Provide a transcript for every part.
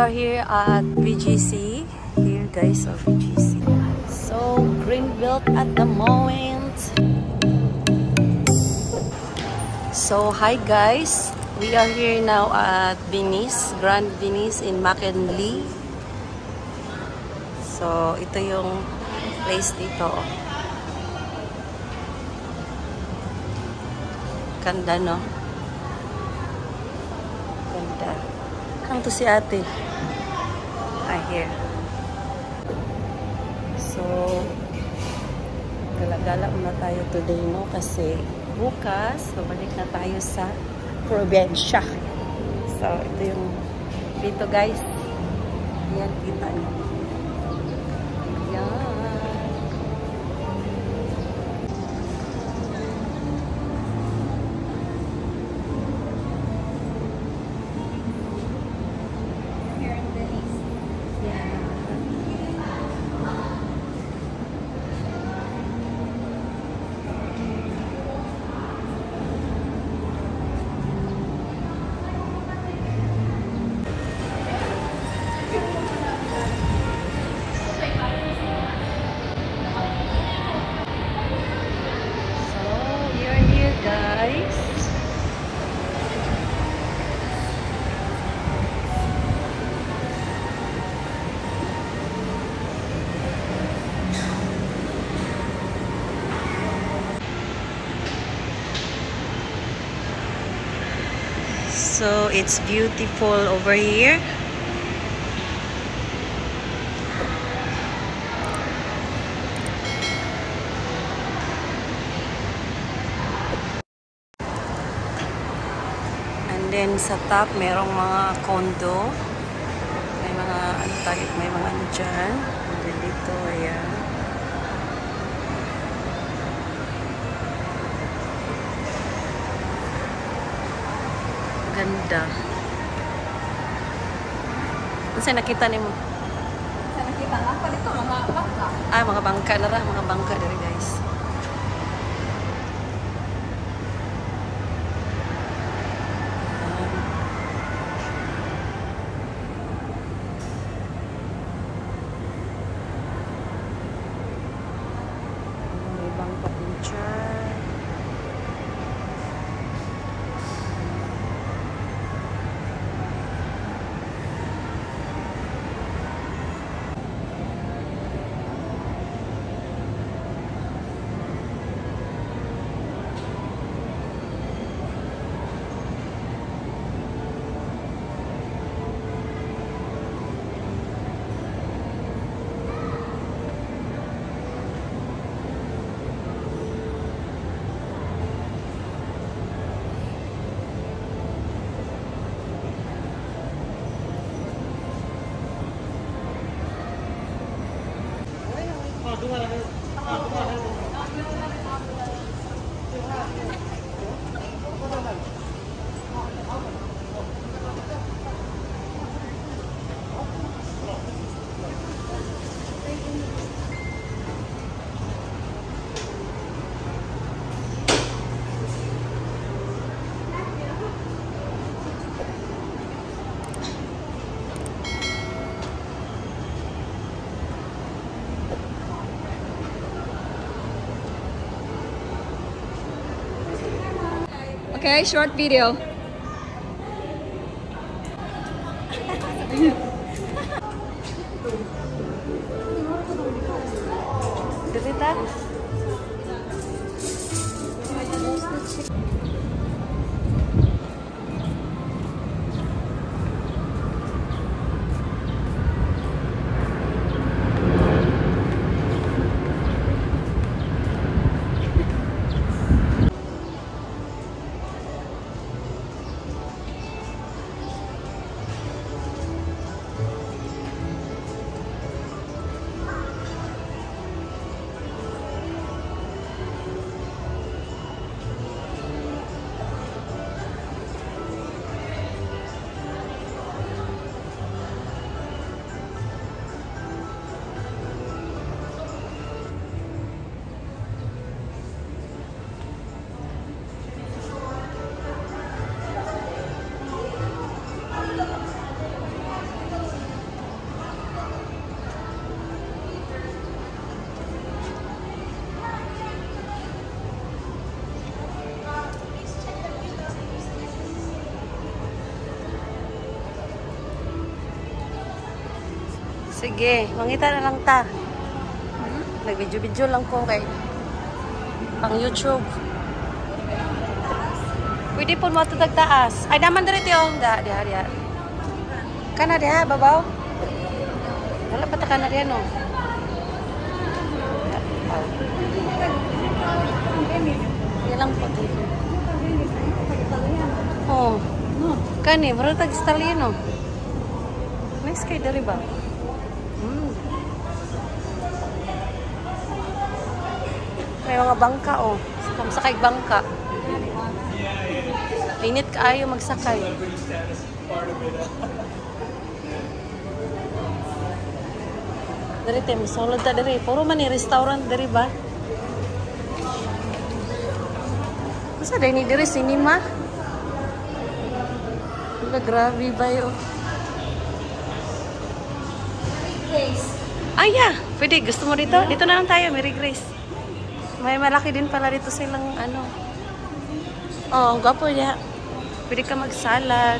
are here at BGC. Here guys, are BGC. So, Greenbelt at the moment. So, hi guys. We are here now at Venice, Grand Venice in McKinley. So, ito yung place dito. Ganda, no? Ganda. Ang to si ate. Here. So, gala-gala muna tayo today, no? Kasi bukas, babalik na tayo sa probinsya. So, ito yung dito, guys. Yan, kita nyo. Yan. So, it's beautiful over here. And then, sa top, merong mga condo. May mga, ano tayo, may mga ano dyan. And then dito, ayan. Ganda. Ano sa'yo nakita ni mo? Sa'yo nakita nga pa dito, mga bangka. Ah, mga bangka na ra. Mga bangka dito, guys. May bangka din dyan. Okay, short video. Dito. Sige, mangita na lang ta. Nag-video-video lang ko kay pang YouTube. Pwede po mo ito tagtaas. Ay, naman dito yung diha. Kana diha, babaw. Wala pa ta kana diha, no? Yan lang po dito. Oh. Kani, bro tag-stallion, no? Nice kayo dari ba? May mga bangka, oh. Sakay bangka. Init kaayo magsakay. Dari tem, solid ta dari. Puro man ni restaurant dari ba? Masa dai ni dari cinema? Wala, grabe ba yun? Ay, yeah. Pwede. Gusto mo dito? Dito na lang tayo, Mary Grace. May malaki din pala dito silang ano. Oh, ang gwapo niya. Pwede ka mag-salad.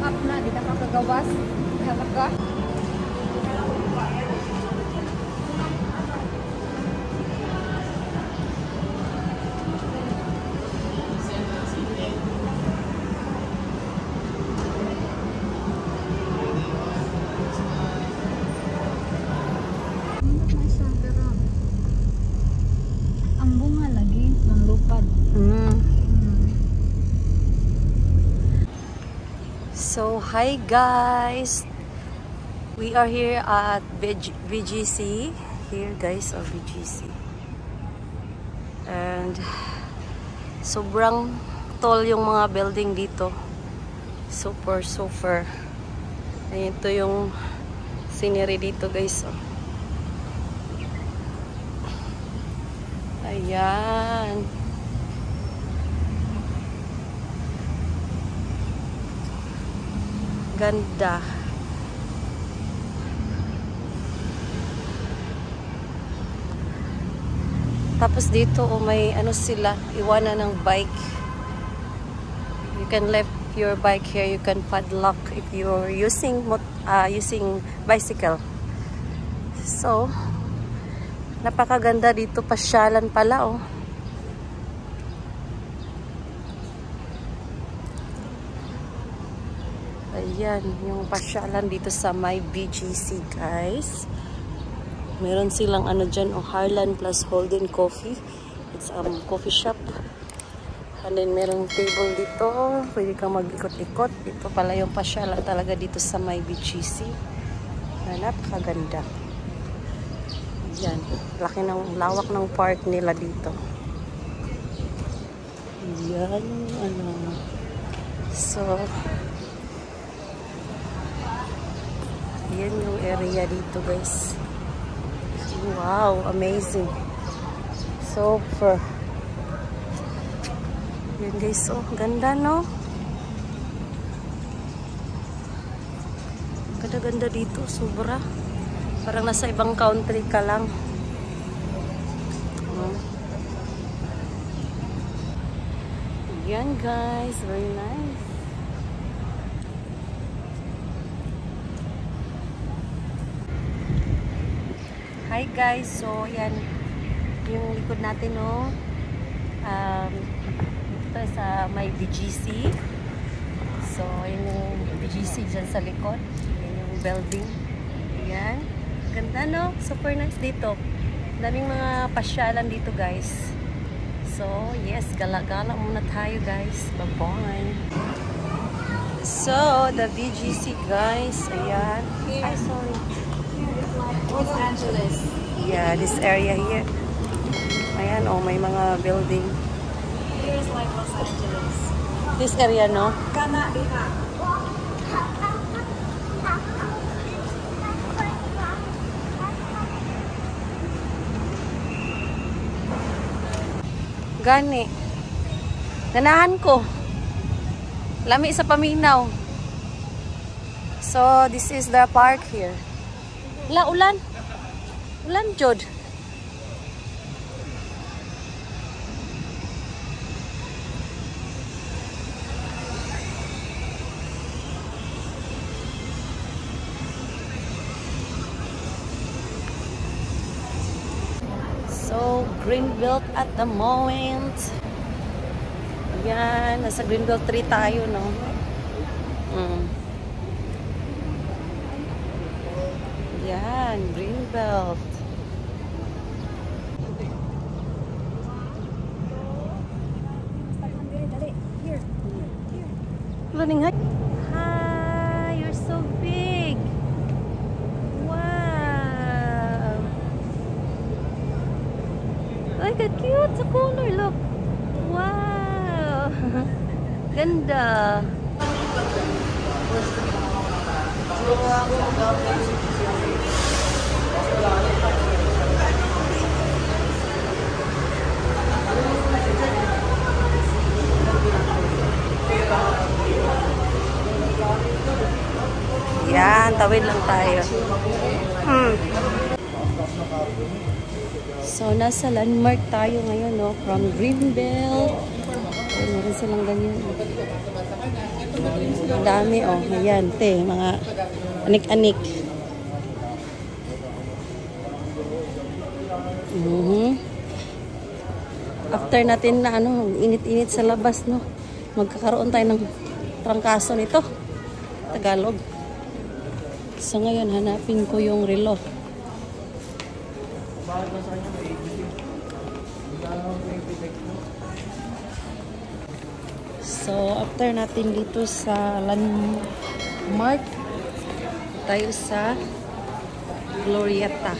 Up na, di na makagawas. Hanap ka? Ang bunga lagi, manglupad. So, hi guys! We are here at BGC. Here guys, BGC. And sobrang tall yung mga building dito. Super. Ayan, ito yung scenery dito guys. Oh. Ayan. Ganda. Tapos dito may ano sila, iwanan ng bike. You can leave your bike here, you can padlock if you're using bicycle. So, napakaganda dito, pasyalan pala oh. Ayan, yung pasyalan dito sa my BGC guys. Meron silang ano dyan, Harlan plus Holden Coffee. It's coffee shop. And then merong table dito. Pwede kang mag-ikot-ikot. Ito pala yung pasyalan talaga dito sa my BGC. Napakaganda. Ayan, lawak ng park nila dito. Ayan, ano. So, yan yung area dito guys. Wow, amazing. Super. Yan guys, oh, ganda no? Ganda-ganda dito, sobra. Parang nasa ibang country ka lang. Yan guys, very nice. Hi guys, so yan yung likod natin, no. Ito sa may BGC. So yun yung BGC dyan sa likod. Yan yung building. Yan, ganda, no? Super nice dito. Daming mga pasyalan dito guys. So, yes, gala-gala muna tayo guys. Bye-bye. So, the BGC guys. Ayan. Ay, sorry. Los Angeles. Yeah, this area here. Ayan, oh, may mga building. Here's like Los Angeles. This area, no? Kana diha. Gani. Ganahan ko. Lami sa paminaw. So, this is the park here. Wala, ulan. Ulan, Jod. So, Greenbelt at the moment. Yan, nasa Greenbelt 3 tayo, no? Yan, Greenbelt. Learning how. Hi, you're so big. Wow. Look at cute sa color, look. Wow. Ganda. Yan, tawid lang tayo. So, nasa landmark tayo ngayon, no? From Greenbelt. Ay, meron silang ganyan. Ang dami, oh. Ayan, te. Mga anik-anik. After natin na, ano, init-init sa labas, no? Magkakaroon tayo ng trangkaso nito. Tagalog. So, ngayon, hanapin ko yung relo. So, after natin dito sa landmark, tayo sa Glorieta.